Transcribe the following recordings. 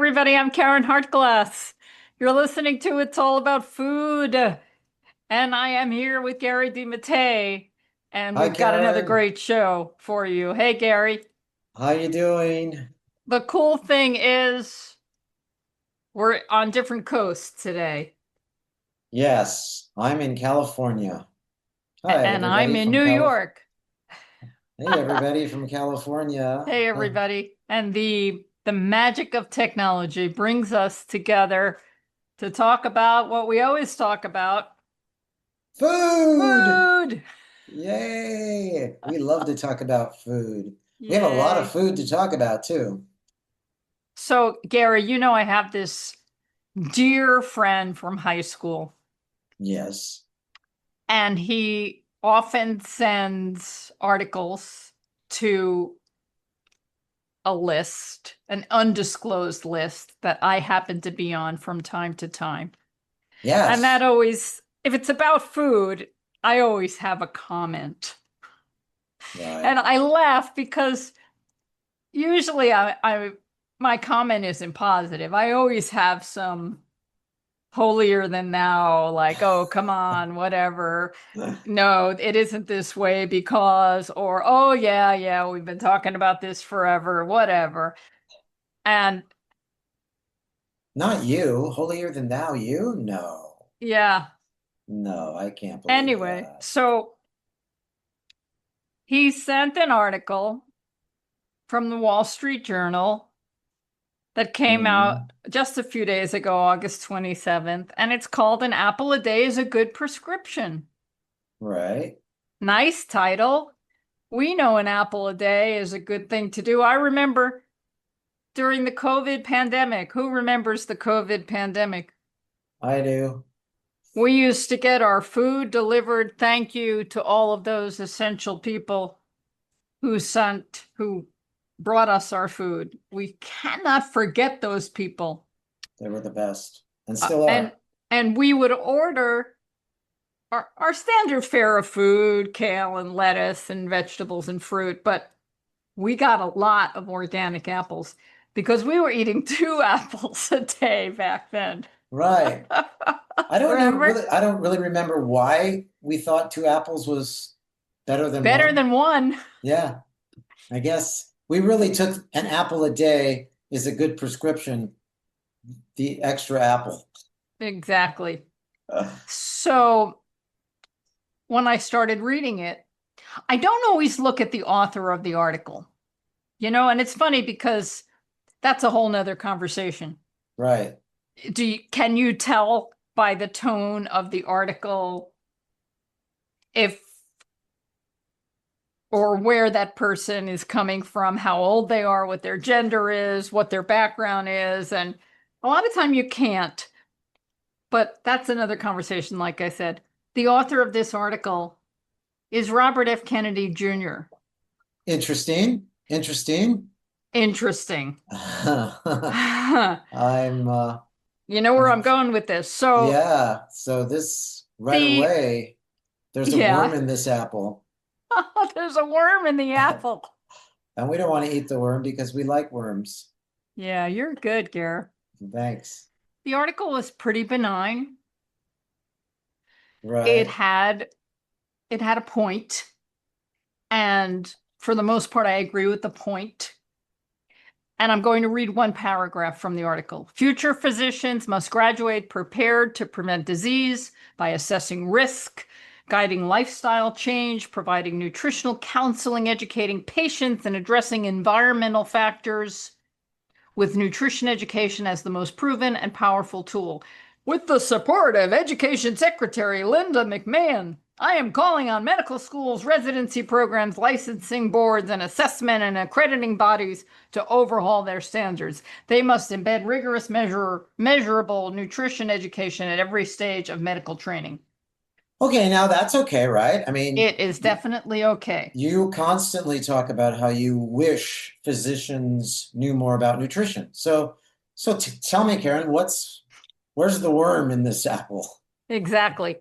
everybody, I'm Caryn Hartglass. You're listening to It's All About Food. And I am here with Gary Mattei. And Hi, we've got another Karen. great show for you. Hey, Gary. How you doing? The cool thing is we're on different coasts today. Yes, I'm in California. Hi, And I'm everybody in from New Calif. York. Hey, everybody from California. Hey, everybody. And the magic of technology brings us together to talk about what we always talk about, Food! food. Yay! We love to talk about food. We have a lot of Yay. food to talk about too. So, Gary, I have this dear friend from high school, Yes. and he often sends articles to a list, an undisclosed list that I happen to be on from time to time. And that Yes. always, if it's about food, I always have a comment. Right. And I laugh because usually my comment isn't positive. I always have some holier than thou, like, oh, come on, whatever. No, it isn't this way because, or, oh, yeah, we've been talking about this forever, whatever. And Not you. Holier than thou, you? No. yeah, No, I can't believe anyway, that. so he sent an article from the Wall Street Journal that came Hmm. out just a few days ago, August 27th, and it's called An Apple a Day is a Good Prescription. Right. Nice title. We know an apple a day is a good thing to do. I remember during the COVID pandemic. Who remembers the COVID pandemic? I do. We used to get our food delivered. Thank you to all of those essential people who brought us our food. We cannot forget those people. They were the best and Uh, still and are. and we would order our standard fare of food, kale and lettuce and vegetables and fruit, but we got a lot of organic apples because we were eating two apples a day back then. Right. Remember? I don't really remember why we thought two apples was better than Better one. than one. Yeah, I guess we really took an apple a day is a good prescription, the extra apple. Exactly. So when I started reading it, I don't always look at the author of the article, and it's funny because that's a whole nother conversation. Right. Can you tell by the tone of the article if or where that person is coming from, how old they are, what their gender is, what their background is? And a lot of time you can't, but that's another conversation, like I said. The author of this article is Robert F. Kennedy Jr. Interesting. Interesting. Interesting. I'm You know where I'm going with this. So yeah, so this right the away, there's a worm yeah, in this apple. there's a worm in the apple. And we don't want to eat the worm because we like worms. Yeah, you're good, Gare. Thanks. The article was pretty benign. It Right. had it had a point, and for the most part, I agree with the point. And I'm going to read one paragraph from the article. Future physicians must graduate prepared to prevent disease by assessing risk, guiding lifestyle change, providing nutritional counseling, educating patients, and addressing environmental factors, with nutrition education as the most proven and powerful tool. With the support of Education Secretary Linda McMahon, I am calling on medical schools, residency programs, licensing boards, and assessment and accrediting bodies to overhaul their standards. They must embed rigorous, measurable nutrition education at every stage of medical training. Okay, now that's okay, right? I mean, It is definitely okay. you constantly talk about how you wish physicians knew more about nutrition. So tell me, Karen, where's the worm in this apple? Exactly.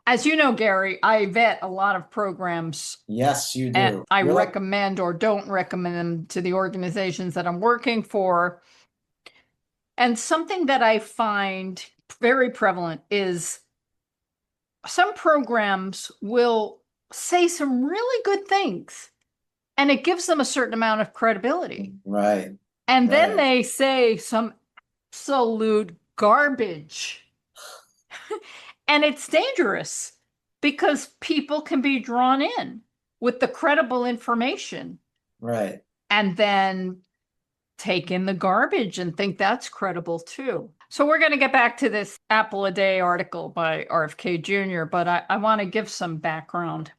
As you know, Gary, I vet a lot of programs Yes, you and do. I You're like, recommend or don't recommend them to the organizations that I'm working for. And something that I find very prevalent is some programs will say some really good things and it gives them a certain amount of credibility. Right. And then Right. they say some absolute garbage. And it's dangerous because people can be drawn in with the credible information Right. and then take in the garbage and think that's credible too. So we're going to get back to this Apple a Day article by RFK Jr., but I want to give some background.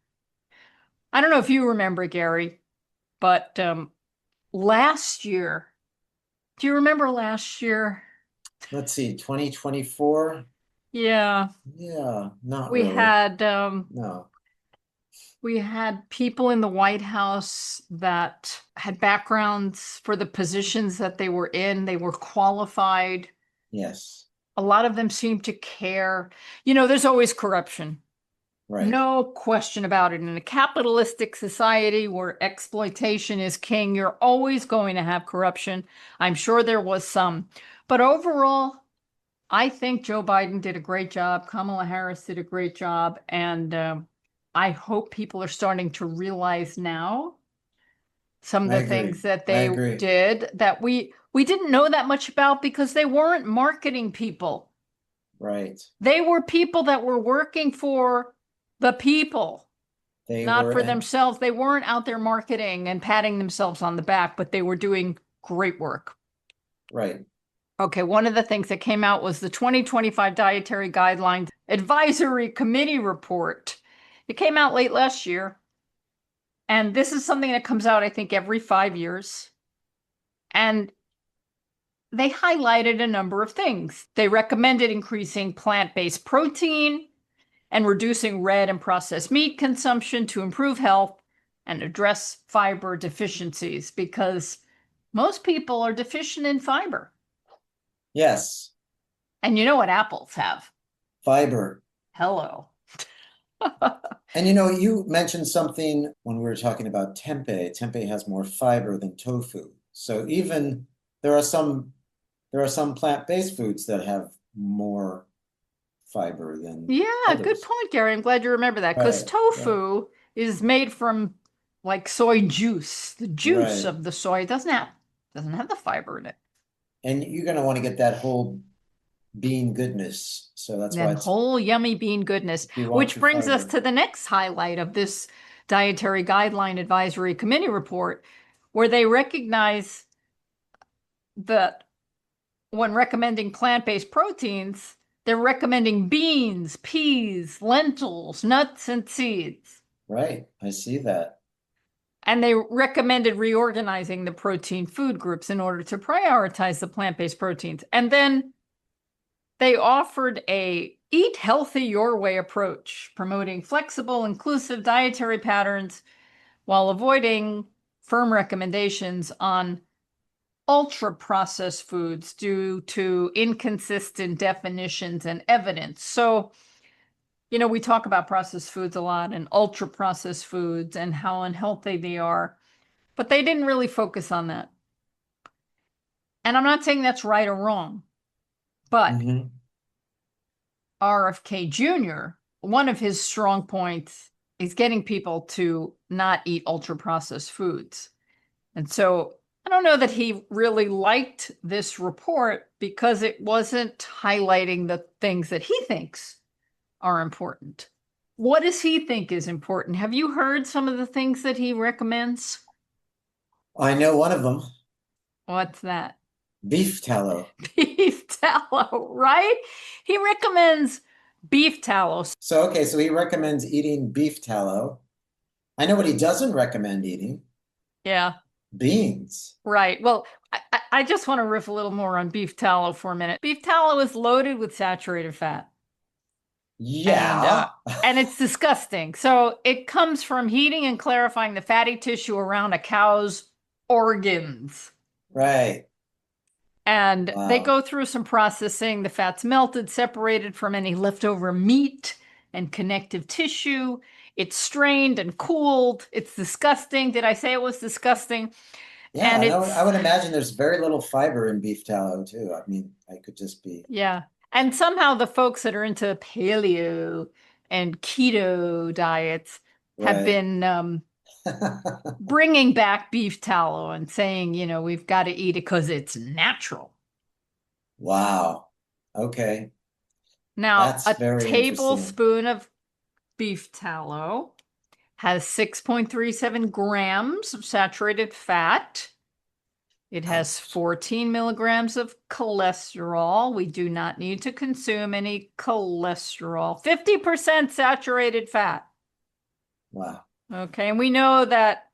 I don't know if you remember, Gary, but last year, do you remember last year? Let's see, 2024. Yeah, Yeah, not we really. had No. we had people in the White House that had backgrounds for the positions that they were in. They were qualified. Yes. A lot of them seemed to care. You know, there's always corruption. Right. No question about it. In a capitalistic society where exploitation is king, you're always going to have corruption. I'm sure there was some. But overall, I think Joe Biden did a great job. Kamala Harris did a great job. And I hope people are starting to realize now some of I the agree. things that I they agree. did that we didn't know that much about because they weren't marketing people. Right. They were people that were working for the people, They not were, for and themselves. They weren't out there marketing and patting themselves on the back, but they were doing great work. right. Okay, one of the things that came out was the 2025 Dietary Guidelines Advisory Committee report. It came out late last year, and this is something that comes out, I think, every 5 years. And they highlighted a number of things. They recommended increasing plant-based protein and reducing red and processed meat consumption to improve health and address fiber deficiencies because most people are deficient in fiber. Yes. And you know what apples have? Fiber. Hello. And you know, you mentioned something when we were talking about tempeh. Tempeh has more fiber than tofu. So even there are some plant-based foods that have more fiber than Yeah, good others. point, Gary. I'm glad you remember that because Right, right, tofu is made from like soy juice. The juice right. of the soy doesn't have the fiber in it. And you're going to want to get that whole bean goodness. So that's why That it's, whole yummy bean goodness, you want which your brings us fiber. to the next highlight of this Dietary Guideline Advisory Committee report, where they recognize that when recommending plant-based proteins, they're recommending beans, peas, lentils, nuts, and seeds. Right. I see that. And they recommended reorganizing the protein food groups in order to prioritize the plant-based proteins. And then they offered a eat healthy your way approach, promoting flexible, inclusive dietary patterns while avoiding firm recommendations on ultra processed foods due to inconsistent definitions and evidence. So, you know, we talk about processed foods a lot and ultra processed foods and how unhealthy they are, but they didn't really focus on that. And I'm not saying that's right or wrong, but Hmm. RFK Jr., one of his strong points is getting people to not eat ultra processed foods. And so I don't know that he really liked this report because it wasn't highlighting the things that he thinks are important. What does he think is important? Have you heard some of the things that he recommends? I know one of them, What's that? beef tallow. Beef tallow, right? He recommends beef tallow. So, okay, so he recommends eating beef tallow. I know what he doesn't recommend eating, Yeah, beans. right. Well, I just want to riff a little more on beef tallow for a minute. Beef tallow is loaded with saturated fat. and uh, Yeah. and it's disgusting. So it comes from heating and clarifying the fatty tissue around a cow's organs. Right. And they Wow. go through some processing. The fat's melted, separated from any leftover meat and connective tissue. It's strained and cooled. It's disgusting. Did I say it was disgusting? Yeah, And and I it's, would imagine there's very little fiber in beef tallow too. I mean, I could just be yeah. And somehow the folks that are into paleo and keto diets have right. been bringing back beef tallow and saying, we've got to eat it because it's natural. Wow. Okay. Now, That's a very interesting. tablespoon of beef tallow has 6.37 grams of saturated fat. It has Ouch. 14 milligrams of cholesterol. We do not need to consume any cholesterol. 50% saturated fat. Wow. Okay, and we know that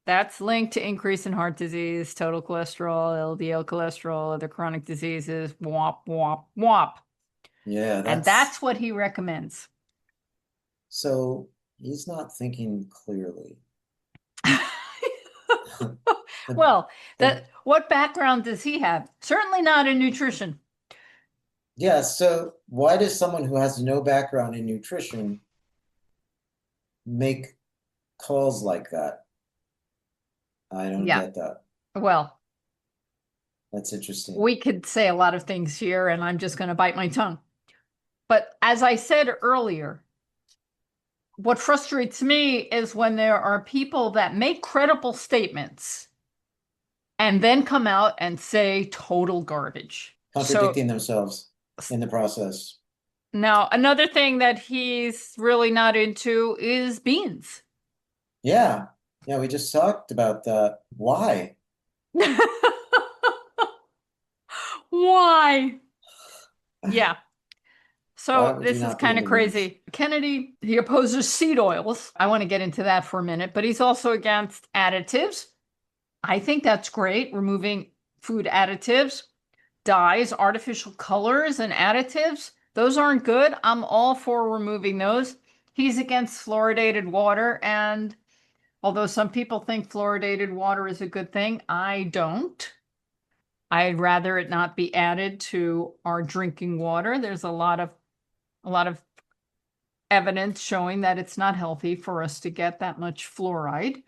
that's linked to increase in heart disease, total cholesterol, LDL cholesterol, other chronic diseases, womp, womp, womp. Yeah, And that's that's what he recommends. so he's not thinking clearly. The Well, the what background does he have? Certainly not in nutrition. yeah, so why does someone who has no background in nutrition make calls like that? I don't Yeah. get that. Well, That's interesting. we could say a lot of things here, and I'm just going to bite my tongue. But as I said earlier, what frustrates me is when there are people that make credible statements and then come out and say total garbage. So Contradicting themselves in the process. now another thing that he's really not into is beans. Yeah. Yeah, we just talked about that. Why? Why? Yeah. Why So would you this is not be kind of into beans? crazy. Kennedy, he opposes seed oils. I want to get into that for a minute, but he's also against additives. I think that's great, removing food additives, dyes, artificial colors, and additives. Those aren't good. I'm all for removing those. He's against fluoridated water. And although some people think fluoridated water is a good thing, I don't. I'd rather it not be added to our drinking water. There's a lot of evidence showing that it's not healthy for us to get that much fluoride.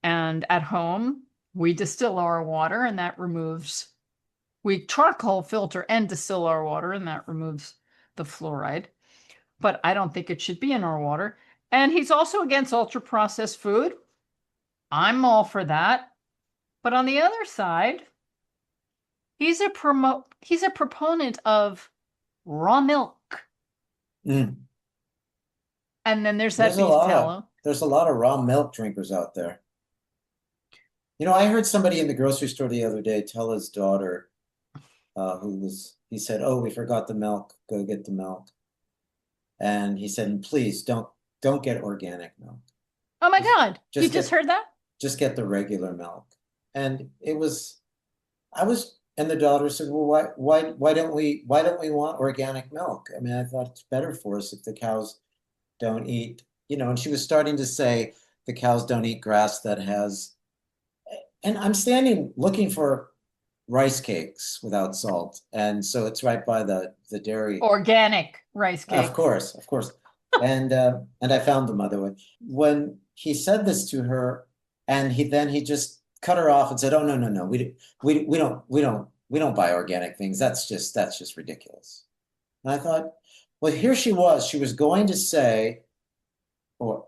And at home, we distill our water and that removes, we charcoal filter and distill our water and that removes the fluoride. But I don't think it should be in our water. And he's also against ultra processed food. I'm all for that. But on the other side, he's a proponent of raw milk. Mm. And then there's that beef tallow. There's a lot of raw milk drinkers out there. You know, I heard somebody in the grocery store the other day tell his daughter, he said, "Oh, we forgot the milk. Go get the milk." And he said, "Please don't get organic milk. Oh my Just God, you just just get heard that? just get the regular milk." And it was I was and the daughter said, "Well, why don't we want organic milk? I mean, I thought it's better for us if the cows don't eat, and she was starting to say the cows don't eat grass that has, and I'm standing looking for rice cakes without salt. And so it's right by the dairy. Organic rice Of cakes. course, of course. And I found them, by the way. When he said this to her, and he just cut her off and said, "Oh, no, no, no. We don't buy organic things. That's just ridiculous." And I thought, well, here she was going to say, or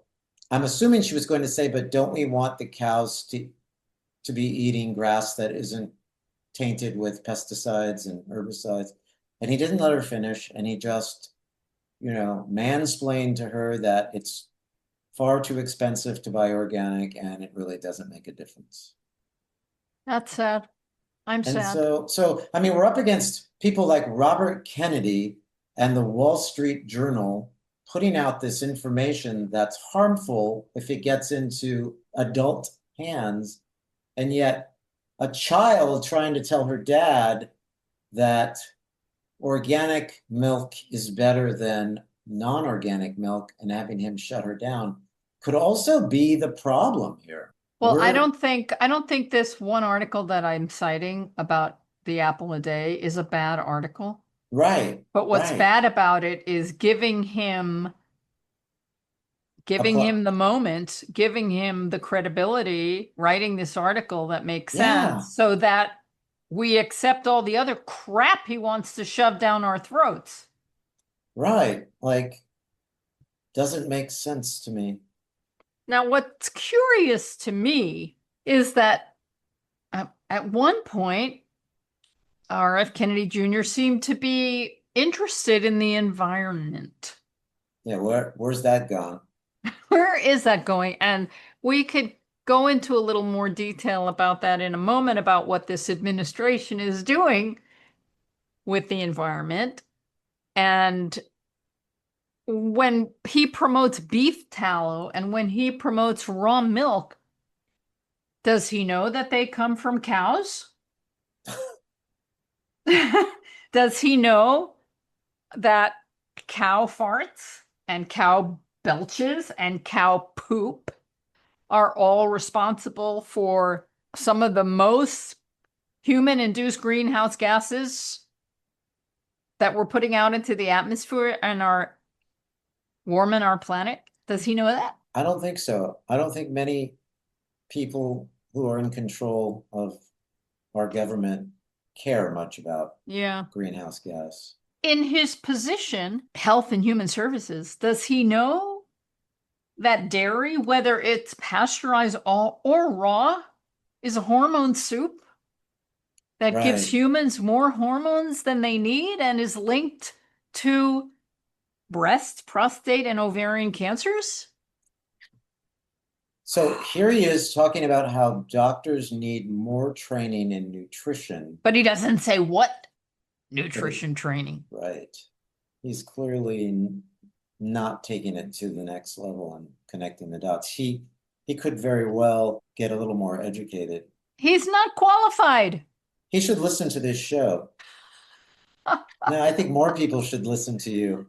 I'm assuming she was going to say, but don't we want the cows to be eating grass that isn't tainted with pesticides and herbicides? And he didn't let her finish, and he just, mansplained to her that it's far too expensive to buy organic and it really doesn't make a difference. That's sad. I'm And sad. so I mean, we're up against people like Robert Kennedy and the Wall Street Journal putting out this information that's harmful if it gets into adult hands, and yet a child trying to tell her dad that organic milk is better than non-organic milk and having him shut her down could also be the problem here. Well, I We're don't think I don't think this one article that I'm citing about the apple a day is a bad article. right, But what's right. bad about it is giving him giving him the moment, giving him the credibility, writing this article that makes Yeah. sense so that we accept all the other crap he wants to shove down our throats. Right. Like, doesn't make sense to me. Now, what's curious to me is that at one point, RF Kennedy Jr. seemed to be interested in the environment. Yeah, where's that gone? Where is that going? And we could go into a little more detail about that in a moment about what this administration is doing with the environment. And when he promotes beef tallow and when he promotes raw milk, does he know that they come from cows? Does he know that cow farts and cow belches and cow poop are all responsible for some of the most human-induced greenhouse gases that we're putting out into the atmosphere and are warming our planet? Does he know that? I don't think so. I don't think many people who are in control of our government care much about greenhouse gas. In his position, Health and Human Services, does he know that dairy, whether it's pasteurized or raw, is a hormone soup that gives humans more hormones than they need and is linked to breast, prostate, and ovarian cancers? So here he is talking about how doctors need more training in nutrition. But he doesn't say what nutrition training. Right. He's clearly not taking it to the next level and connecting the dots. He could very well get a little more educated. He's not qualified. He should listen to this show. No, I think more people should listen to you.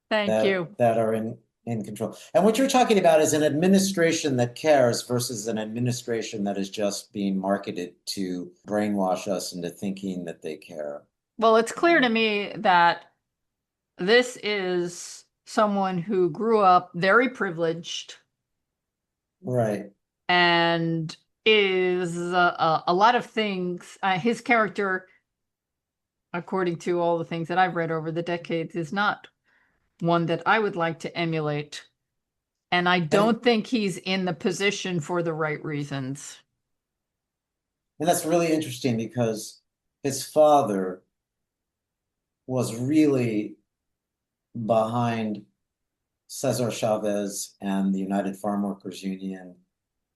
Thank you. That are in control. And what you're talking about is an administration that cares versus an administration that is just being marketed to brainwash us into thinking that they care. Well, it's clear to me that this is someone who grew up very privileged. Right. And is a lot of things. His character, according to all the things that I've read over the decades, is not one that I would like to emulate. And I don't think he's in the position for the right reasons. And that's really interesting because his father was really behind Cesar Chavez and the United Farm Workers Union,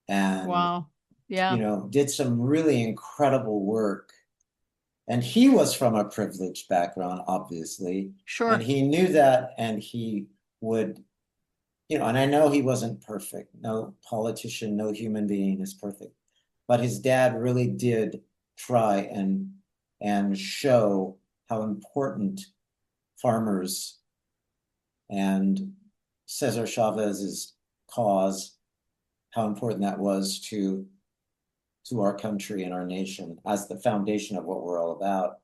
and wow, yeah, you know, did some really incredible work. And he was from a privileged background, obviously. Sure. And he knew that, and he would, you know, and I know he wasn't perfect. No politician, no human being is perfect. But his dad really did try and show how important farmers and Cesar Chavez's cause, how important that was to our country and our nation as the foundation of what we're all about.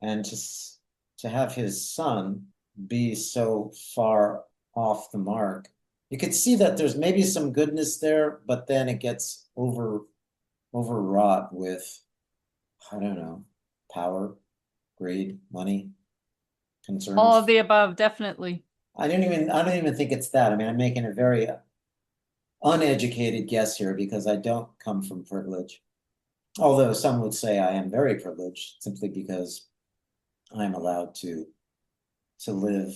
And to have his son be so far off the mark, you could see that there's maybe some goodness there, but then it gets overwrought with, I don't know, power, greed, money, concerns. All of the above, definitely. I don't even think it's that. I mean, I'm making a very uneducated guess here because I don't come from privilege. Although some would say I am very privileged simply because I'm allowed to live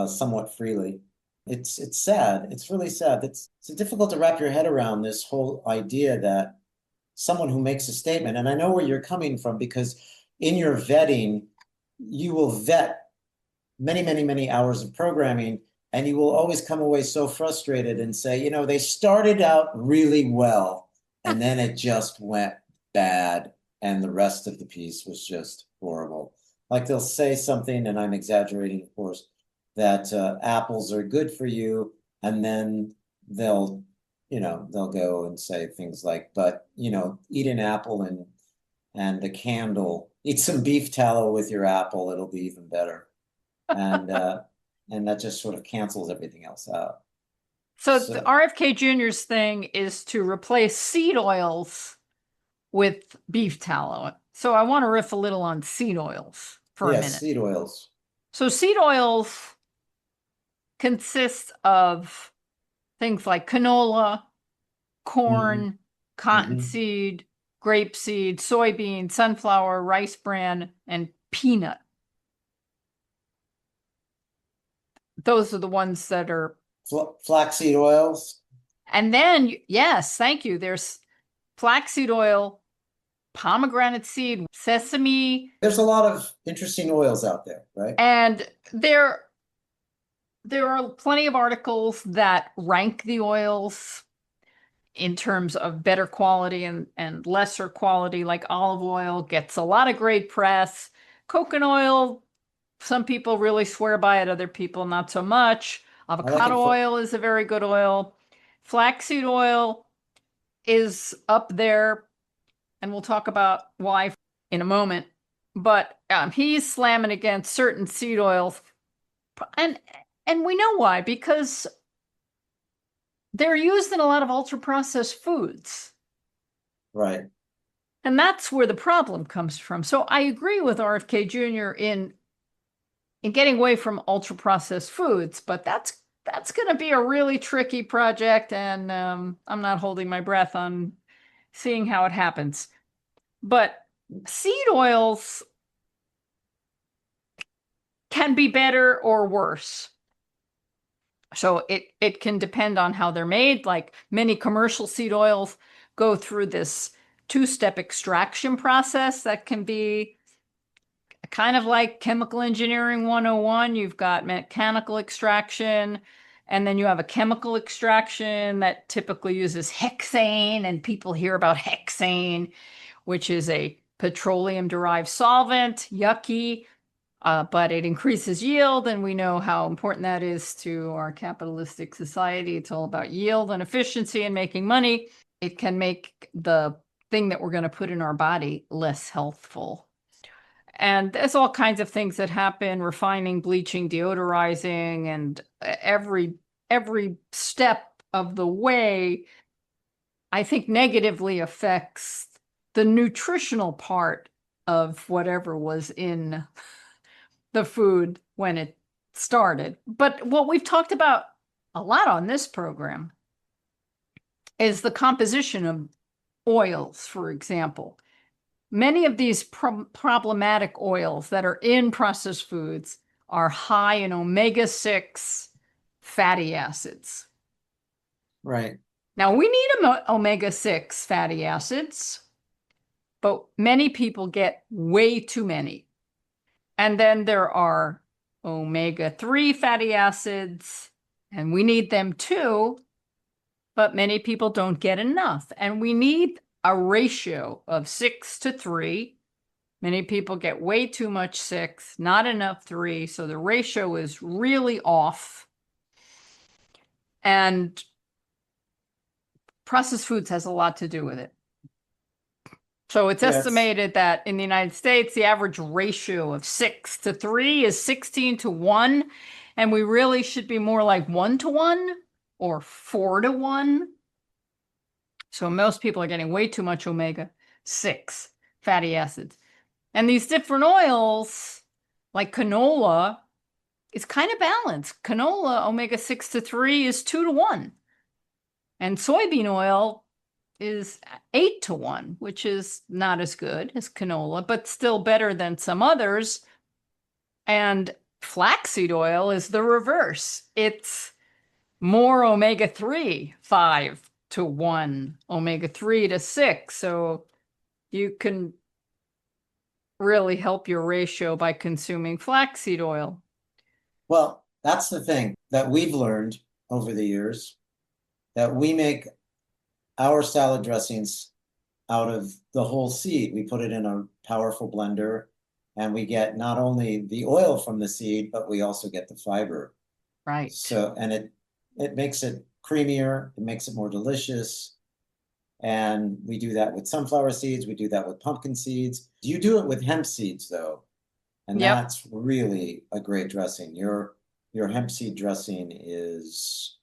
somewhat freely. It's sad. It's really sad. It's difficult to wrap your head around this whole idea that someone who makes a statement, and I know where you're coming from because in your vetting, you will vet many hours of programming, and you will always come away so frustrated and say, you know, they started out really well, and then it just went bad, and the rest of the piece was just horrible. Like they'll say something, and I'm exaggerating, of course, that apples are good for you, and then they'll go and say things like, but, you know, eat an apple and a candle, eat some beef tallow with your apple, it'll be even better. And that just sort of cancels everything else out. So the RFK Jr.'s thing is to replace seed oils with beef tallow. So I want to riff a little on seed oils for a Yes, minute. seed oils. So seed oils consist of things like canola, corn, cottonseed, grapeseed, soybean, sunflower, rice bran, and peanut. Those are the ones that are. Flaxseed oils. And then, yes, thank you. There's flaxseed oil, pomegranate seed, sesame. There's a lot of interesting oils out there, right? And there are plenty of articles that rank the oils in terms of better quality and lesser quality, like olive oil gets a lot of great press. Coconut oil, some people really swear by it, other people not so much. Avocado oil is a very good oil. Flaxseed oil is up there, and we'll talk about why in a moment. But he's slamming against certain seed oils, and we know why, because they're used in a lot of ultra processed foods. Right. And that's where the problem comes from. So I agree with RFK Jr. in getting away from ultra processed foods, but that's going to be a really tricky project, and I'm not holding my breath on seeing how it happens. But seed oils can be better or worse. So it can depend on how they're made. Like many commercial seed oils go through this two-step extraction process that can be kind of like chemical engineering 101. You've got mechanical extraction, and then you have a chemical extraction that typically uses hexane, and people hear about hexane, which is a petroleum-derived solvent, yucky, but it increases yield, and we know how important that is to our capitalistic society. It's all about yield and efficiency and making money. It can make the thing that we're going to put in our body less healthful. And there's all kinds of things that happen, refining, bleaching, deodorizing, and every step of the way, I think, negatively affects the nutritional part of whatever was in the food when it started. But what we've talked about a lot on this program is the composition of oils, for example. Many of these problematic oils that are in processed foods are high in omega-6 fatty acids. Right. Now, we need omega-6 fatty acids, but many people get way too many. And then there are omega-3 fatty acids, and we need them too, but many people don't get enough. And we need a ratio of 6-3. Many people get way too much 6, not enough 3. So the ratio is really off. And processed foods has a lot to do with it. So it's estimated that in the United States, the average ratio of 6-3 is 16-1. And we really should be more like 1-1 or 4-1. So most people are getting way too much omega-6 fatty acids. And these different oils, like canola, is kind of balanced. Canola, omega-6-3 is 2-1. And soybean oil is 8-1, which is not as good as canola, but still better than some others. And flaxseed oil is the reverse. It's more omega-3, 5-1, omega-3 to 6. So you can really help your ratio by consuming flaxseed oil. Well, that's the thing that we've learned over the years, that we make our salad dressings out of the whole seed. We put it in a powerful blender, and we get not only the oil from the seed, but we also get the fiber. Right. So, and it makes it creamier, it makes it more delicious. And we do that with sunflower seeds, we do that with pumpkin seeds. You do it with hemp seeds, though. And that's really a great dressing. Your hemp seed dressing is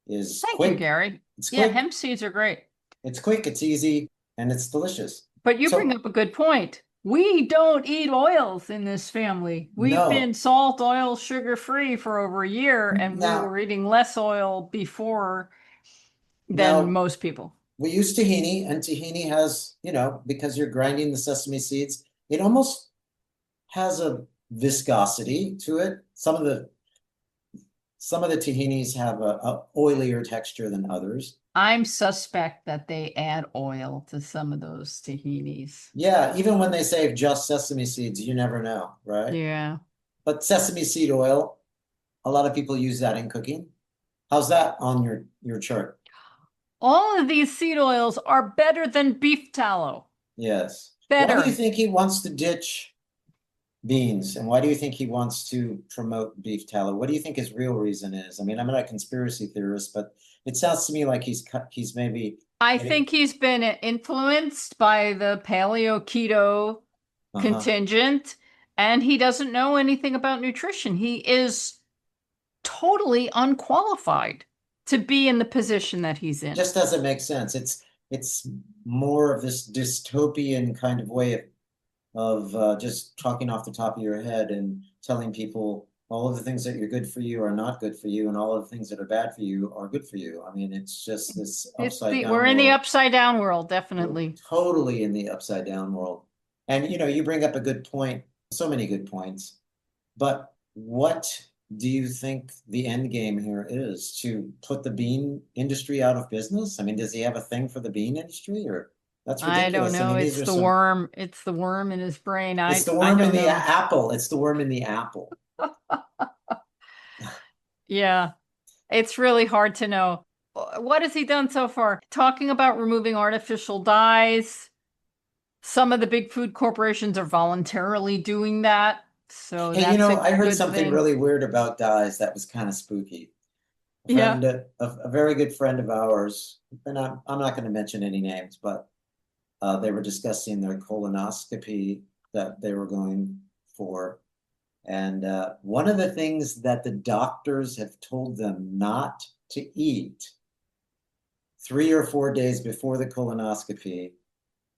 is Thank you, quick. Gary. It's Yeah, quick. hemp seeds are great. It's quick. It's easy, and it's delicious. But you bring So up a good point. We don't eat oils in this family. We've been no, salt, oil, sugar free for over a year, and we now were eating less oil before than now most people. we use tahini, and tahini has, because you're grinding the sesame seeds, it almost has a viscosity to it. Some of the tahinis have a oilier texture than others. I'm suspect that they add oil to some of those tahinis. Yeah, even when they say just sesame seeds, you never know, right? Yeah. But sesame seed oil, a lot of people use that in cooking. How's that on your chart? All of these seed oils are better than beef tallow. Yes. Why do you Better. think he wants to ditch beans, and why do you think he wants to promote beef tallow? What do you think his real reason is? I mean, I'm not a conspiracy theorist, but it sounds to me like he's maybe I getting. think he's been influenced by the paleo keto Uh-huh. contingent, and he doesn't know anything about nutrition. He is totally unqualified to be in the position that he's in. Just doesn't make sense. It's more of this dystopian kind of way of just talking off the top of your head and telling people all of the things that are good for you are not good for you, and all of the things that are bad for you are good for you. I mean, it's just this upside We're down in the world. upside down world, We're definitely. totally in the upside down world. And you bring up a good point, so many good points. But what do you think the end game here is? To put the bean industry out of business? I mean, does he have a thing for the bean industry, or that's I don't ridiculous? I know. mean, these It's are the some worm. It's the worm in his brain. it's the I worm in don't the know. apple. It's the worm in the apple. Yeah, it's really hard to know. What has he done so far? Talking about removing artificial dyes. Some of the big food corporations are voluntarily doing that. So Hey, that's a I heard good something thing. really weird about dyes that was kind of spooky. A Yeah. friend, a very good friend of ours, and I'm not going to mention any names, but they were discussing their colonoscopy that they were going for. And one of the things that the doctors have told them not to eat 3 or 4 days before the colonoscopy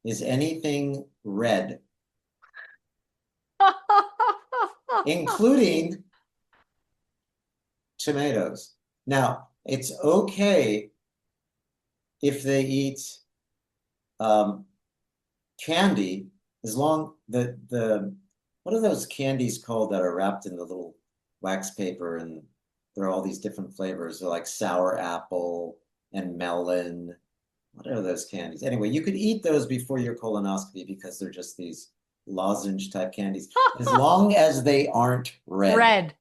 is anything red, including tomatoes. Now, it's okay if they eat um, candy, as long the what are those candies called that are wrapped in the little wax paper, and there are all these different flavors. They're like sour apple and melon. What are those candies? Anyway, you could eat those before your colonoscopy because they're just these lozenge type candies, as long as they aren't red. Red.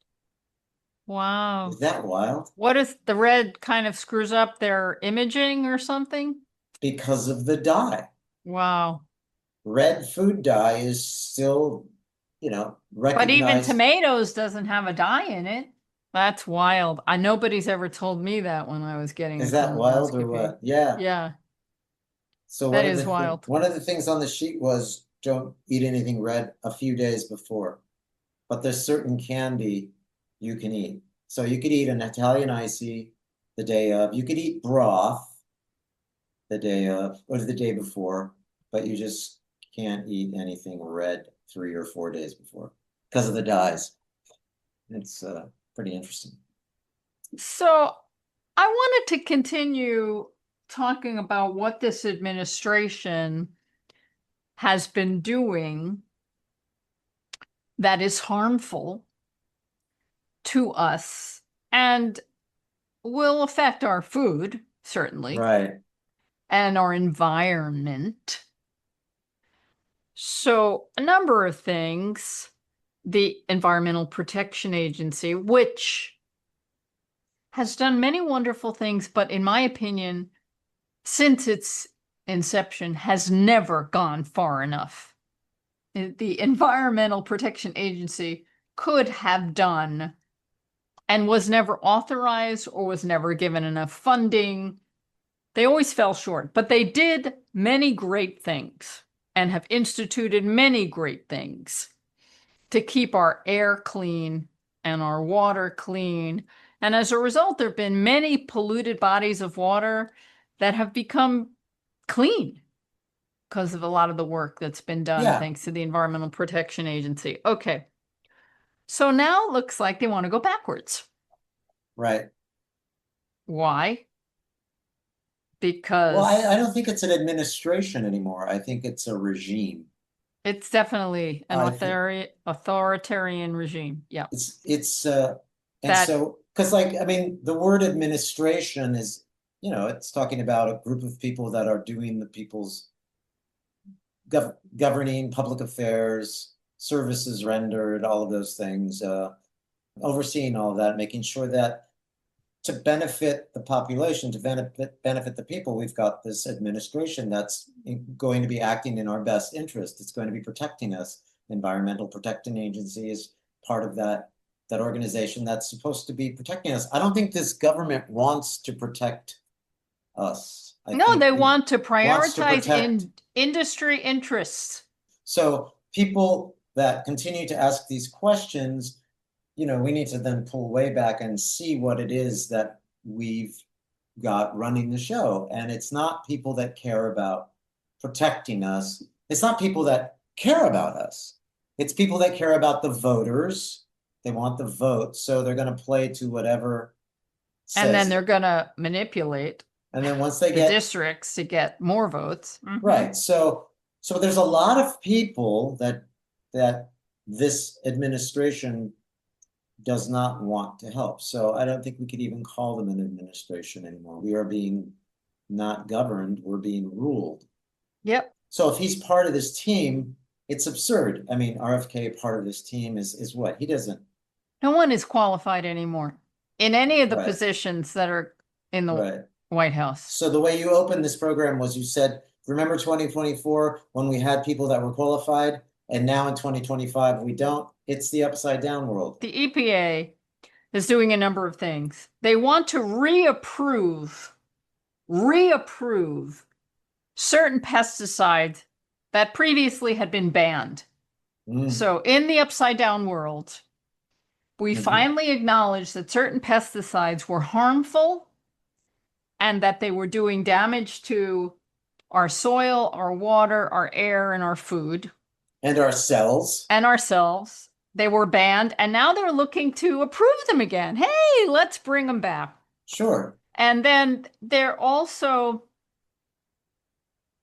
Wow. Is that wild? What is the red kind of screws up their imaging or something? Because of the dye. Wow. Red food dye is still, But even recognized. tomatoes doesn't have a dye in it. That's wild. Nobody's ever told me that when I was getting a Is that wild or colonoscopy. what? Yeah. Yeah, So that is wild. one of the things on the sheet was don't eat anything red a few days before. But there's certain candy you can eat. So you could eat an Italian icy the day of. You could eat broth the day of or the day before, but you just can't eat anything red 3 or 4 days before because of the dyes. It's pretty interesting. So I wanted to continue talking about what this administration has been doing that is harmful to us and will affect our food, certainly, Right. and our environment. So, a number of things. The Environmental Protection Agency, which has done many wonderful things, but in my opinion, since its inception, has never gone far enough. The Environmental Protection Agency could have done and was never authorized or was never given enough funding. They always fell short, but they did many great things and have instituted many great things to keep our air clean and our water clean And as a result, there have been many polluted bodies of water that have become clean because of a lot of the work that's been done, Yeah. thanks to the Environmental Protection Agency. Okay. So now it looks like they want to go backwards. Right. Why? Well, Because I don't think it's an administration anymore. I think it's a regime. it's definitely an I think authoritarian regime. Yeah. it's and That so because like I mean the word administration is, it's talking about a group of people that are doing the people's governing public affairs, services rendered, all of those things, overseeing all of that, making sure that to benefit the population, to benefit the people, we've got this administration that's going to be acting in our best interest. It's going to be protecting us. Environmental Protection Agency is part of that organization that's supposed to be protecting us. I don't think this government wants to protect us. I no, think they it want to wants to prioritize protect. in industry interests. So people that continue to ask these questions, we need to then pull way back and see what it is that we've got running the show. And it's not people that care about protecting us. It's not people that care about us. It's people that care about the voters. They want the vote. So they're going to play to whatever And then says. they're going to manipulate And then once they the get districts to get more votes. Mhm. right. So there's a lot of people that this administration does not want to help. So I don't think we could even call them an administration anymore. We are being not governed, we're being ruled. Yep. So if he's part of this team, it's absurd. I mean, RFK part of this team is what? He doesn't. No one is qualified anymore in any of the Right. positions that are in the Right. White House. So the way you opened this program was you said, remember 2024 when we had people that were qualified, and now in 2025 we don't? It's the upside down world. The EPA is doing a number of things. They want to reapprove certain pesticides that previously had been banned. Mm. So in the upside down world, we Mhm. finally acknowledged that certain pesticides were harmful and that they were doing damage to our soil, our water, our air, and our food. And our cells. And ourselves. They were banned, and now they're looking to approve them again. Hey, let's bring them back. Sure. And then they're also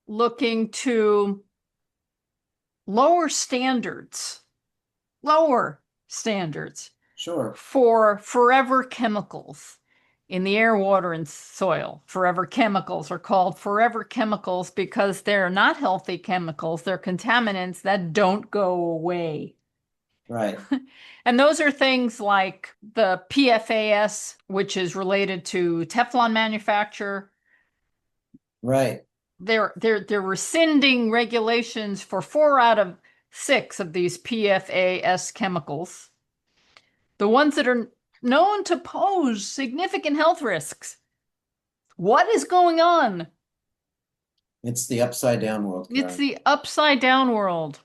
looking to lower standards Sure. for forever chemicals in the air, water, and soil. Forever chemicals are called forever chemicals because they're not healthy chemicals. They're contaminants that don't go away. Right. And those are things like the PFAS, which is related to Teflon manufacture. Right. They're rescinding regulations for 4 out of 6 of these PFAS chemicals. The ones that are known to pose significant health risks. What is going on? It's the upside down world, Caryn. It's the upside down world.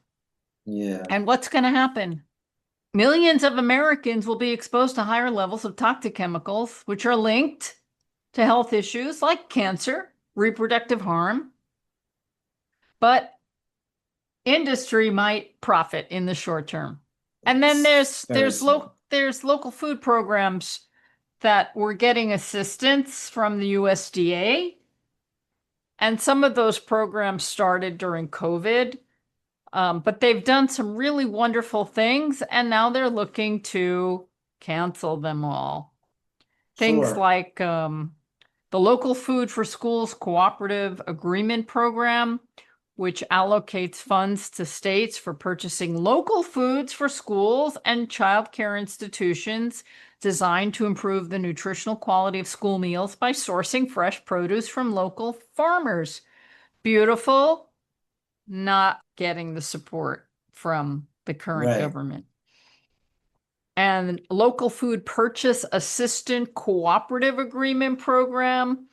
Yeah. And what's going to happen? Millions of Americans will be exposed to higher levels of toxic chemicals, which are linked to health issues like cancer, reproductive harm. But industry might profit in the short term. And then there's local food programs that were getting assistance from the USDA. And some of those programs started during COVID. But they've done some really wonderful things, and now they're looking to cancel them all. Things Sure. like the Local Food for Schools Cooperative Agreement Program, which allocates funds to states for purchasing local foods for schools and childcare institutions designed to improve the nutritional quality of school meals by sourcing fresh produce from local farmers. Beautiful. Not getting the support from the current government. And Local Food Purchase Assistant Cooperative Agreement Program,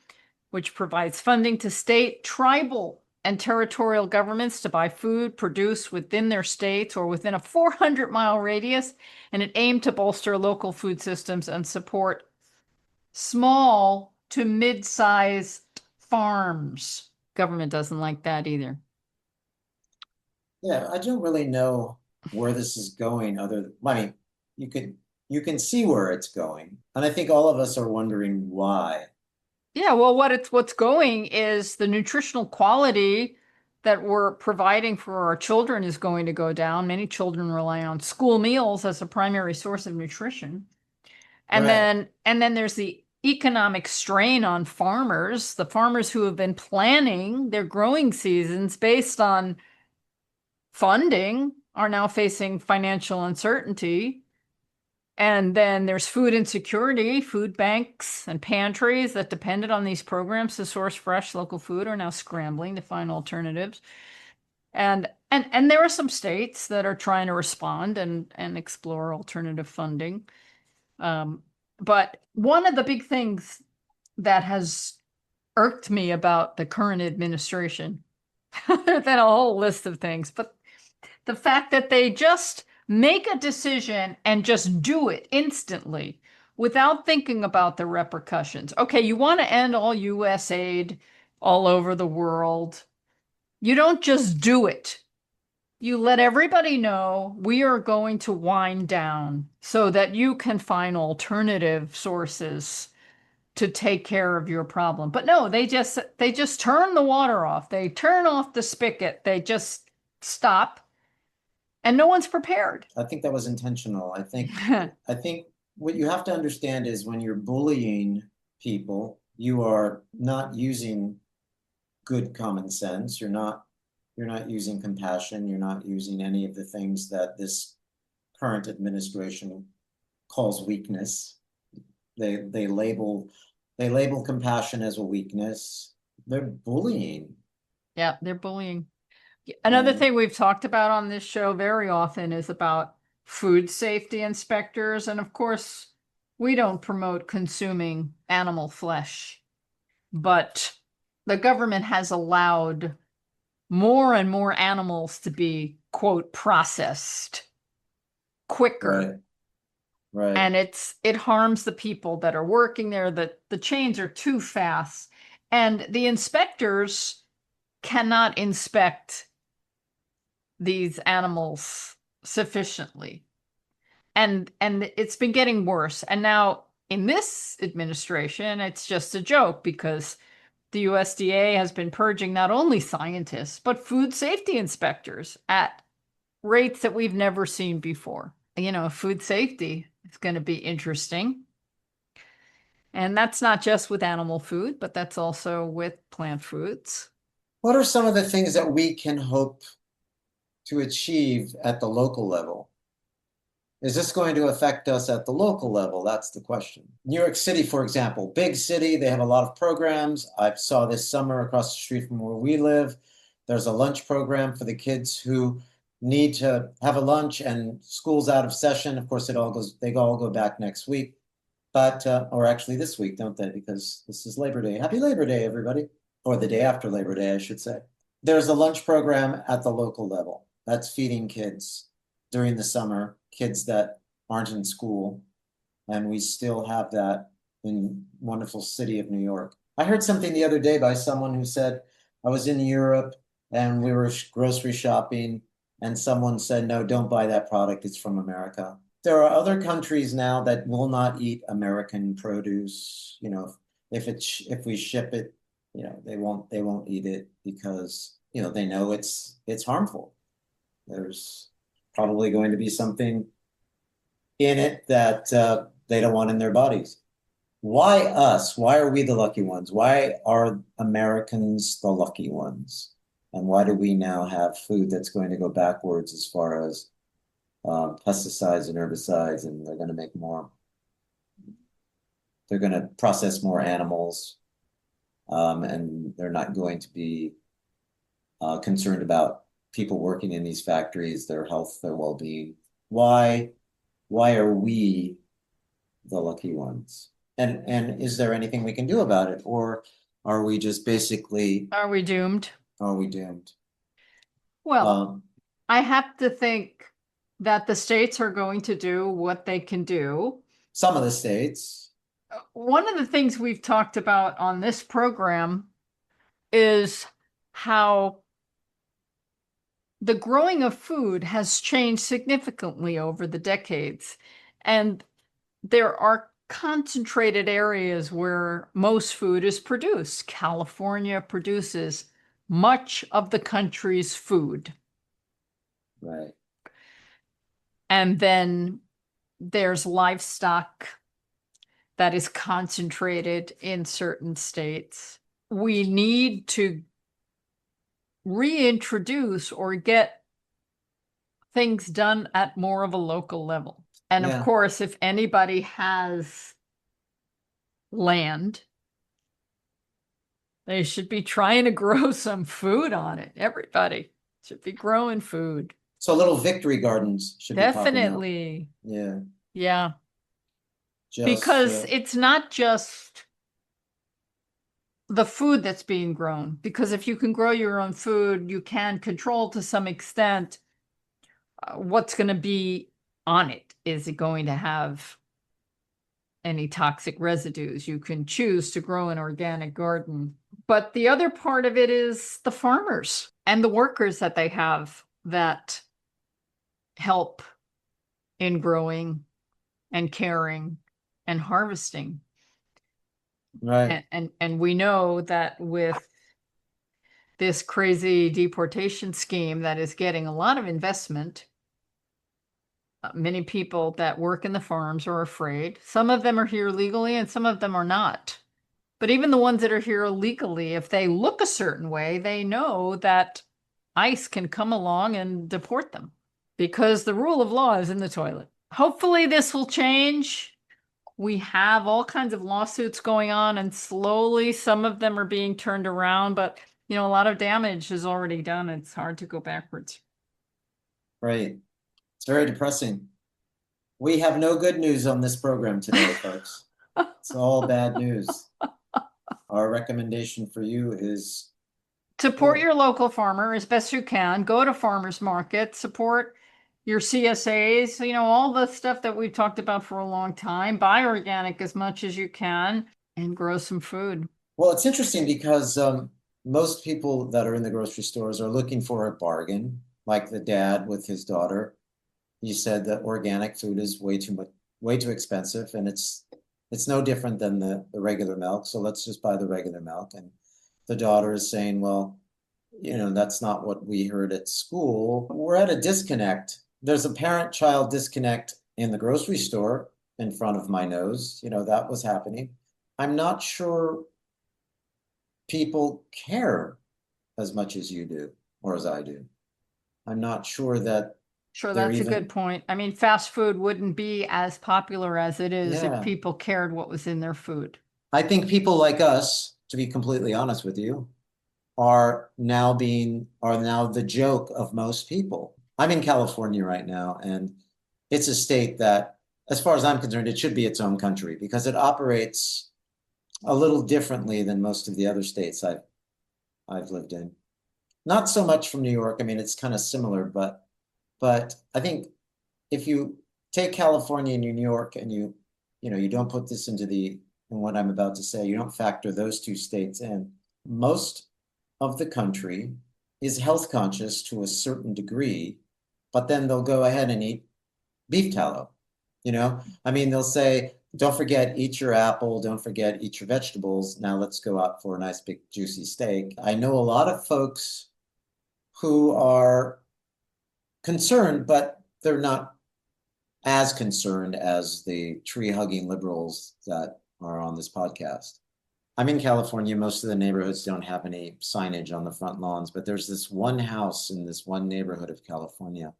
which provides funding to state, tribal, and territorial governments to buy food produced within their states or within a 400-mile radius, and it aimed to bolster local food systems and support small to mid-sized farms. Government doesn't like that either. Yeah, I don't really know where this is going I mean, you could you can see where it's going. And I think all of us are wondering why. Yeah, well, what's going is the nutritional quality that we're providing for our children is going to go down. Many children rely on school meals as a primary source of nutrition. Right. And then there's the economic strain on farmers, the farmers who have been planning their growing seasons based on funding are now facing financial uncertainty. And then there's food insecurity. Food banks and pantries that depended on these programs to source fresh local food are now scrambling to find alternatives. And there are some states that are trying to respond and explore alternative funding. But one of the big things that has irked me about the current administration, other than a whole list of things, but the fact that they just make a decision and just do it instantly without thinking about the repercussions. Okay, you want to end all US aid all over the world. You don't just do it. You let everybody know we are going to wind down so that you can find alternative sources to take care of your problem. But no, they just turn the water off. They turn off the spigot. They just stop and no one's prepared. I think that was intentional. I think what you have to understand is when you're bullying people, you are not using good common sense. You're not using compassion. You're not using any of the things that this current administration calls weakness. They they label they label compassion as a weakness. They're bullying. Yeah, they're bullying. Another And thing we've talked about on this show very often is about food safety inspectors. And of course, we don't promote consuming animal flesh, but the government has allowed more and more animals to be, quote, processed quicker. right, right. And it harms the people that are working there. The chains are too fast. And the inspectors cannot inspect these animals sufficiently. And it's been getting worse. And now in this administration, it's just a joke because the USDA has been purging not only scientists, but food safety inspectors at rates that we've never seen before. You know, food safety is going to be interesting. And that's not just with animal food, but that's also with plant foods. What are some of the things that we can hope to achieve at the local level? Is this going to affect us at the local level? That's the question. New York City, for example, big city, they have a lot of programs. I saw this summer across the street from where we live. There's a lunch program for the kids who need to have a lunch and school's out of session. Of course, they all go back next week, but, or actually this week, don't they? Because this is Labor Day. Happy Labor Day, everybody. Or the day after Labor Day, I should say. There's a lunch program at the local level that's feeding kids during the summer, kids that aren't in school. And we still have that in wonderful city of New York. I heard something the other day by someone who said, I was in Europe and we were grocery shopping and someone said, no, don't buy that product. It's from America. There are other countries now that will not eat American produce. You know, if we ship it, you know, they won't eat it because, you know, they know it's harmful. There's probably going to be something in it that they don't want in their bodies. Why us? Why are we the lucky ones? Why are Americans the lucky ones? And why do we now have food that's going to go backwards as far as pesticides and herbicides, and they're going to process more animals, and they're not going to be concerned about people working in these factories, their health, their well-being. Why are we the lucky ones? And is there anything we can do about it? Or are we just basically, Are we doomed? are we doomed? Well, Um, I have to think that the states are going to do what they can do. some of the states. One of the things we've talked about on this program is how the growing of food has changed significantly over the decades. And there are concentrated areas where most food is produced. California produces much of the country's food. Right. And then there's livestock that is concentrated in certain states. We need to reintroduce or get things done at more of a local level. And of Yeah. course, if anybody has land, they should be trying to grow some food on it. Everybody should be growing food. So little victory gardens should be popping up. Definitely. Yeah. Yeah. Just Because it's not just the food that's being grown. Because if you can grow your own food, you can control to some extent what's going to be on it. Is it going to have any toxic residues? You can choose to grow an organic garden. But the other part of it is the farmers and the workers that they have that help in growing and caring and harvesting. right. And we know that with this crazy deportation scheme that is getting a lot of investment, many people that work in the farms are afraid. Some of them are here legally and some of them are not. But even the ones that are here illegally, if they look a certain way, they know that ICE can come along and deport them because the rule of law is in the toilet. Hopefully this will change. We have all kinds of lawsuits going on, and slowly some of them are being turned around, but a lot of damage is already done. It's hard to go backwards. Right. It's very depressing. We have no good news on this program today, folks. It's all bad news. Our recommendation for you is Support your local farmer as best you can. Go to farmers market, support your CSAs, all the stuff that we've talked about for a long time. Buy organic as much as you can and grow some food. well, it's interesting because most people that are in the grocery stores are looking for a bargain, like the dad with his daughter. He said that organic food is way too expensive, and it's no different than the regular milk. So let's just buy the regular milk. And the daughter is saying, well, that's not what we heard at school. We're at a disconnect. There's a parent-child disconnect in the grocery store in front of my nose. That was happening. I'm not sure people care as much as you do or as I do. I'm not sure that Sure, they're that's a even, good point. I mean, fast food wouldn't be as popular as it is if yeah. people cared what was in their food. I think people like us, to be completely honest with you, are now the joke of most people. I'm in California right now, and it's a state that, as far as I'm concerned, it should be its own country because it operates a little differently than most of the other states I've lived in. Not so much from New York. I mean, it's kind of similar, but I think if you take California and New York and you don't put this in what I'm about to say, you don't factor those two states in. Most of the country is health conscious to a certain degree, but then they'll go ahead and eat beef tallow. I mean, they'll say, don't forget, eat your apple, don't forget, eat your vegetables. Now let's go out for a nice big juicy steak. I know a lot of folks who are concerned, but they're not as concerned as the tree-hugging liberals that are on this podcast. I'm in California. Most of the neighborhoods don't have any signage on the front lawns, but there's this one house in this one neighborhood of California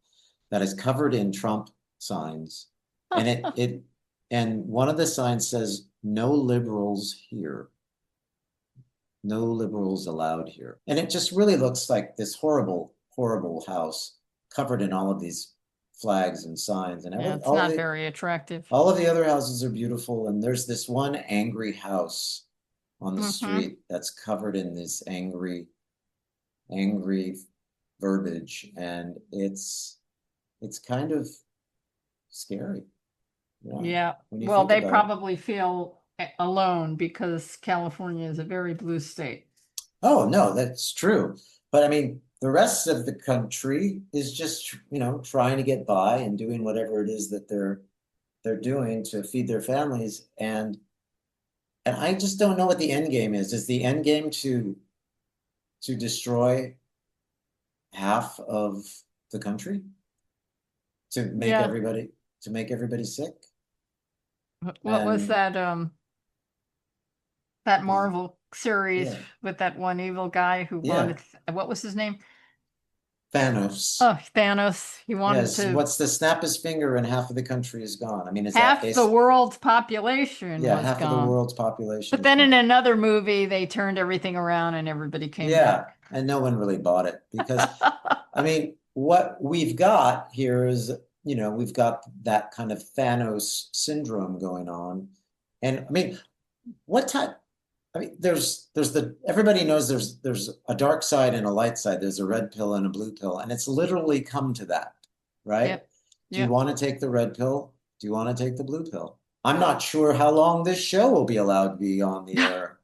that is covered in Trump signs. And one of the signs says, no liberals here. No liberals allowed here. And it just really looks like this horrible, horrible house covered in all of these flags and signs and Yeah, it's not very attractive. all of the other houses are beautiful. And there's this one angry house on the street that's covered in this angry verbiage. And it's kind of scary. Yeah. When you Well, think they about it. probably feel alone because California is a very blue state. Oh, no, that's true. But I mean, the rest of the country is just, trying to get by and doing whatever it is that they're doing to feed their families. And I just don't know what the end game is. Is the end game to destroy half of the country? To make Yeah. everybody sick? What was And that Marvel series yeah, with that one evil guy who yeah, wanted, what was his name? Thanos. Oh, Thanos. He wanted Yes, to, what's the snap his finger and half of the country is gone. I mean, is that half the base? world's population Yeah, was half of the gone. world's population But is then in gone. another movie, they turned everything around and everybody came Yeah, back. and no one really bought it because I mean, what we've got here is, we've got that kind of Thanos syndrome going on. And I mean, what type I mean, there's the everybody knows there's a dark side and a light side. There's a red pill and a blue pill, and it's literally come to that, right? Yep. Do you Yep. want to take the red pill? Do you want to take the blue pill? I'm not sure how long this show will be allowed to be on the air.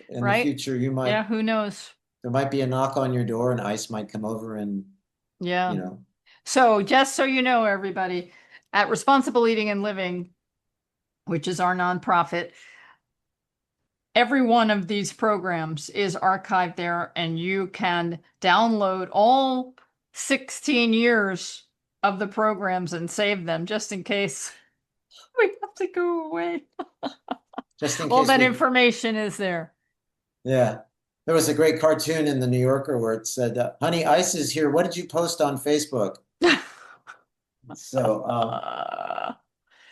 In the Right? future, Yeah, who knows? there might be a knock on your door and ICE might come over and, you Yeah. know, So just so you know, everybody, at Responsible Eating and Living, which is our nonprofit, every one of these programs is archived there, and you can download all 16 years of the programs and save them just in case we have to go away. just in All case that we, information is there. yeah. There was a great cartoon in the New Yorker where it said, honey, ICE is here. What did you post on Facebook? So, Uh,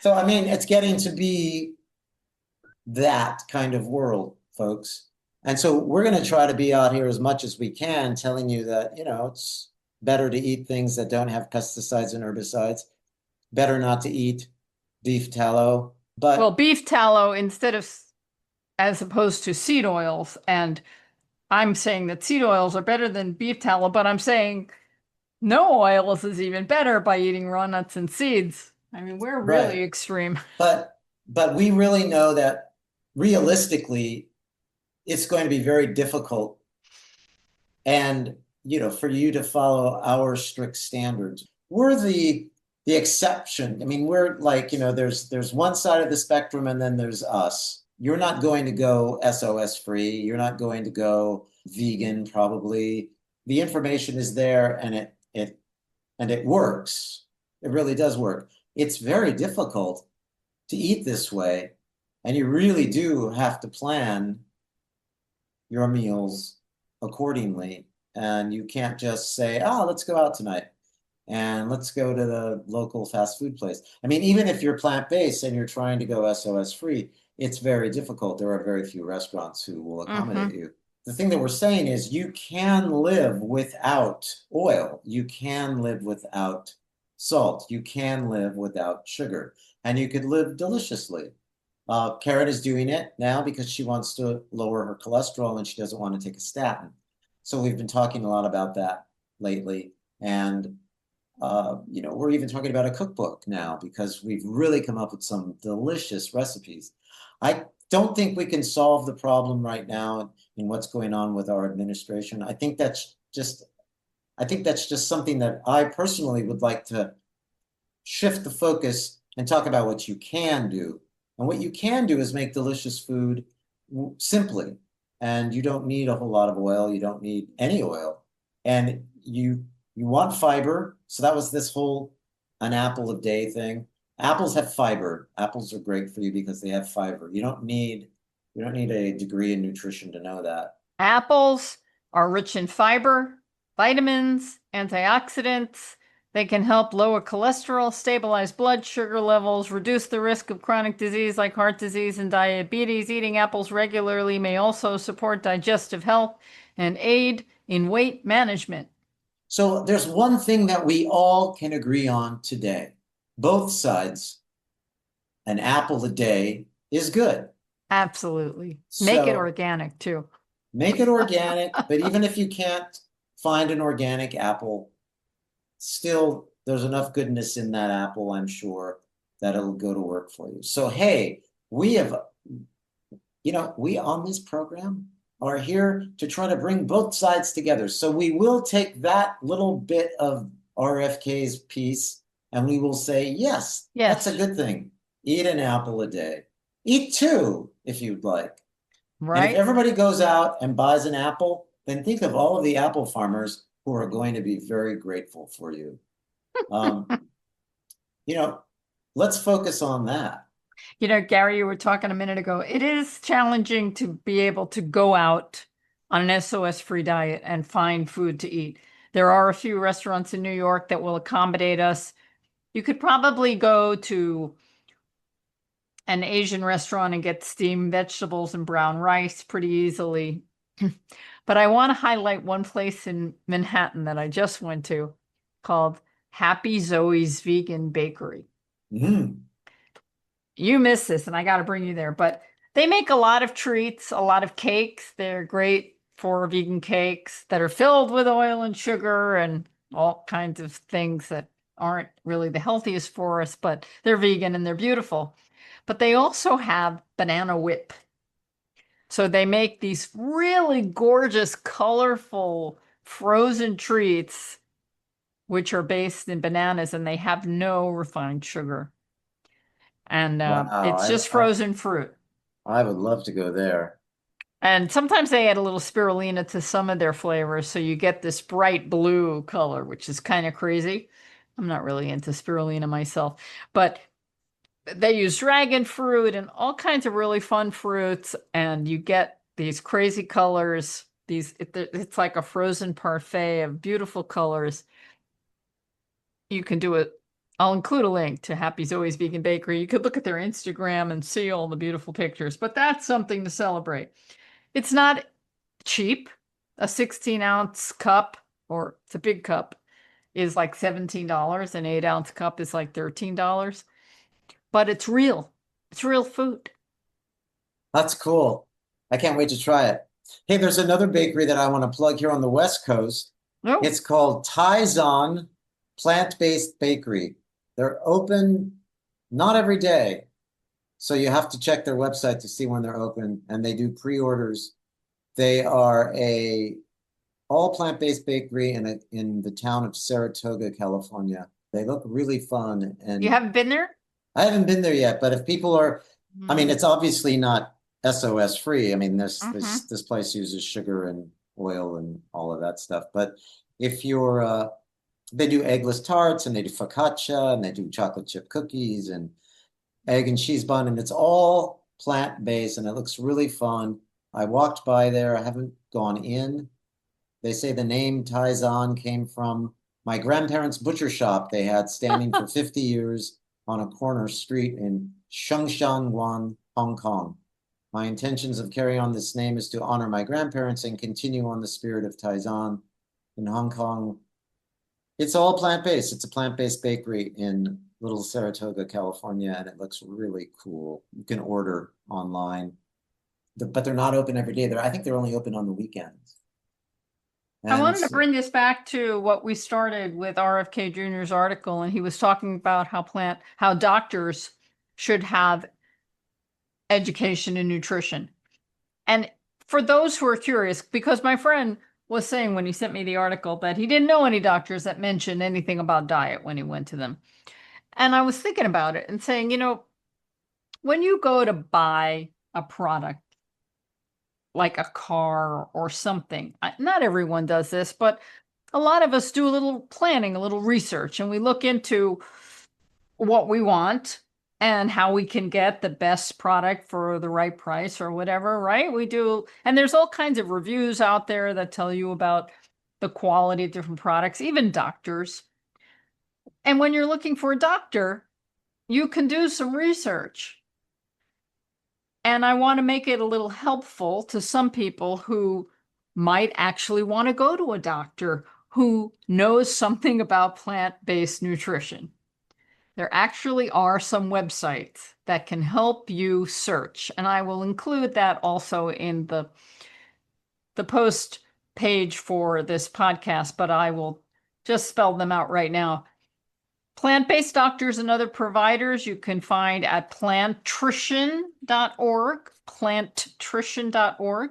so I mean, it's getting to be that kind of world, folks. And so we're going to try to be out here as much as we can, telling you that, it's better to eat things that don't have pesticides and herbicides, better not to eat beef tallow. well, But beef tallow instead of, as opposed to seed oils. And I'm saying that seed oils are better than beef tallow, but I'm saying no oils is even better by eating raw nuts and seeds. I mean, we're right. really extreme. But we really know that realistically, it's going to be very difficult and for you to follow our strict standards. We're the exception. I mean, we're like, there's one side of the spectrum and then there's us. You're not going to go SOS free. You're not going to go vegan, probably. The information is there and it works. It really does work. It's very difficult to eat this way, and you really do have to plan your meals accordingly. And you can't just say, oh, let's go out tonight and let's go to the local fast food place. I mean, even if you're plant-based and you're trying to go SOS free, it's very difficult. There are very few restaurants who will accommodate you. The thing that we're saying is you can live without oil. You can live without salt. You can live without sugar, and you could live deliciously. Caryn is doing it now because she wants to lower her cholesterol and she doesn't want to take a statin. So we've been talking a lot about that lately. And, we're even talking about a cookbook now because we've really come up with some delicious recipes. I don't think we can solve the problem right now in what's going on with our administration. I think that's just something that I personally would like to shift the focus and talk about what you can do. And what you can do is make delicious food simply. And you don't need a whole lot of oil. You don't need any oil. And you want fiber. So that was this whole an apple a day thing. Apples have fiber. Apples are great for you because they have fiber. You don't need a degree in nutrition to know that. Apples are rich in fiber, vitamins, antioxidants. They can help lower cholesterol, stabilize blood sugar levels, reduce the risk of chronic disease like heart disease and diabetes. Eating apples regularly may also support digestive health and aid in weight management. So there's one thing that we all can agree on today. Both sides, an apple a day is good. Absolutely. Make it So organic too. make it organic, but even if you can't find an organic apple, still there's enough goodness in that apple, I'm sure, that it'll go to work for you. So, hey, we have, we on this program are here to try to bring both sides together. So we will take that little bit of RFK's piece and we will say, yes, that's a Yes, good thing. Eat an apple a day. Eat two if you'd like. And if right? everybody goes out and buys an apple, then think of all of the apple farmers who are going to be very grateful for you. Um, you know, let's focus on that. Gary, you were talking a minute ago. It is challenging to be able to go out on an SOS-free diet and find food to eat. There are a few restaurants in New York that will accommodate us. You could probably go to an Asian restaurant and get steamed vegetables and brown rice pretty easily. But I want to highlight one place in Manhattan that I just went to called Happy Zoe's Vegan Bakery. Mm. You missed this, and I got to bring you there. But they make a lot of treats, a lot of cakes. They're great for vegan cakes that are filled with oil and sugar and all kinds of things that aren't really the healthiest for us, but they're vegan and they're beautiful. But they also have banana whip. So they make these really gorgeous, colorful frozen treats, which are based in bananas, and they have no refined sugar. And it's Wow, just frozen fruit. I would love to go there. And sometimes they add a little spirulina to some of their flavors, so you get this bright blue color, which is kind of crazy. I'm not really into spirulina myself, but they use dragon fruit and all kinds of really fun fruits, and you get these crazy colors. It's like a frozen parfait of beautiful colors. You can do it. I'll include a link to Happy Zoe's Vegan Bakery. You could look at their Instagram and see all the beautiful pictures, but that's something to celebrate. It's not cheap. A 16-ounce cup, or it's a big cup, is like $17. An 8-ounce cup is like $13. But it's real. It's real food. That's cool. I can't wait to try it. Hey, there's another bakery that I want to plug here on the West Coast. Oh, It's called Taizan Plant-Based Bakery. They're open not every day, so you have to check their website to see when they're open, and they do pre-orders. They are a all plant-based bakery in the town of Saratoga, California. They look really fun, you and haven't been there? I haven't been there yet, but if people are, I mean, Mm-hmm. it's obviously not SOS free. I mean, Mm-hmm. this place uses sugar and oil and all of that stuff. But if you're they do eggless tarts and they do focaccia and they do chocolate chip cookies and egg and cheese bun, and it's all plant-based and it looks really fun. I walked by there, I haven't gone in. They say the name Taizan came from my grandparents' butcher shop they had standing for 50 years on a corner street in Shengshanguan, Hong Kong. My intentions of carrying on this name is to honor my grandparents and continue on the spirit of Taizan in Hong Kong. It's all plant-based. It's a plant-based bakery in Little Saratoga, California, and it looks really cool. You can order online, but they're not open every day. I think they're only open on the weekends. I And wanted to so, bring this back to what we started with RFK Jr.'s article, and he was talking about how doctors should have education in nutrition. And for those who are curious, because my friend was saying when he sent me the article that he didn't know any doctors that mentioned anything about diet when he went to them. And I was thinking about it and saying, when you go to buy a product like a car or something, not everyone does this, but a lot of us do a little planning, a little research, and we look into what we want and how we can get the best product for the right price or whatever, right? We do, and there's all kinds of reviews out there that tell you about the quality of different products, even doctors. And when you're looking for a doctor, you can do some research. And I want to make it a little helpful to some people who might actually want to go to a doctor who knows something about plant-based nutrition. There actually are some websites that can help you search, and I will include that also in the post page for this podcast, but I will just spell them out right now. Plant-based doctors and other providers you can find at planttrition.org, planttrition.org.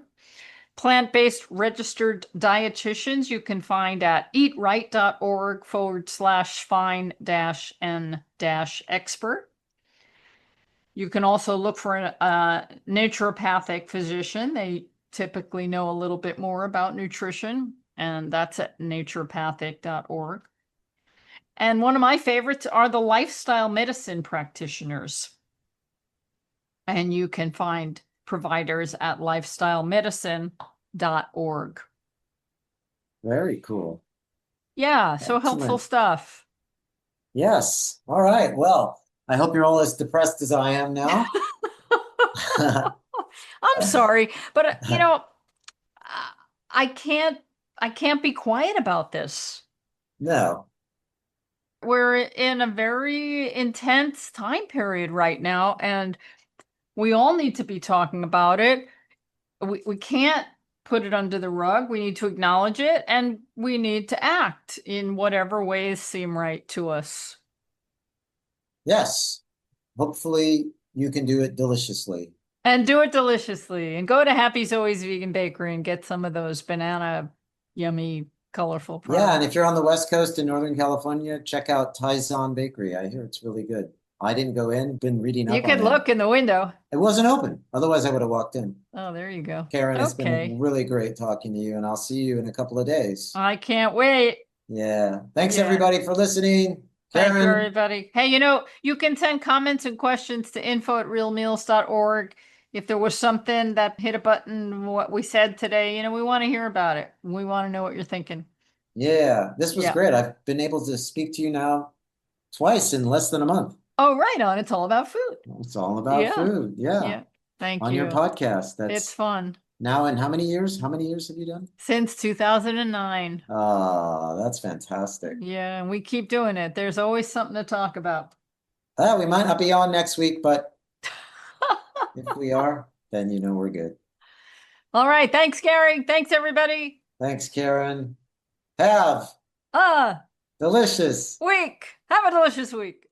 Plant-based registered dietitians you can find at eatright.org/fine-n-expert. You can also look for a naturopathic physician. They typically know a little bit more about nutrition, and that's at naturopathic.org. And one of my favorites are the lifestyle medicine practitioners. And you can find providers at lifestylemedicine.org. Very cool. Yeah, so helpful Excellent. stuff. Yes. All right. Well, I hope you're all as depressed as I am now. I'm sorry, but I can't be quiet about this. No. We're in a very intense time period right now, and we all need to be talking about it. We can't put it under the rug. We need to acknowledge it, and we need to act in whatever ways seem right to us. Yes. Hopefully you can do it deliciously. And do it deliciously. And go to Happy Zoe's Vegan Bakery and get some of those banana, yummy, colorful products. Yeah, and if you're on the West Coast in Northern California, check out Taizan Bakery. I hear it's really good. I didn't go in, been reading You up on could it. look in the window. It wasn't open. Otherwise, I would have walked in. Oh, there you go. Caryn, it's Okay. been really great talking to you, and I'll see you in a couple of days. I can't wait. Yeah. Thanks, Yeah. everybody, for listening. Thank you, Caryn, everybody. Hey, you can send comments and questions to info@realmeals.org. If there was something that hit a button, what we said today, we want to hear about it. We want to know what you're thinking. yeah, this was Yeah. great. I've been able to speak to you now twice in less than a month. Oh, right on. It's all about food. It's all about Yeah. food. Yeah. Yeah. Thank On you. your podcast. It's That's fun. now in how many years? How many years have you done? Since 2009. Ah, that's fantastic. Yeah, and we keep doing it. There's always something to talk about. We might not be on next week, but if we are, then we're good. All right. Thanks, Gary. Thanks, everybody. Thanks, Caryn. Have Ah, delicious. week. Have a delicious week.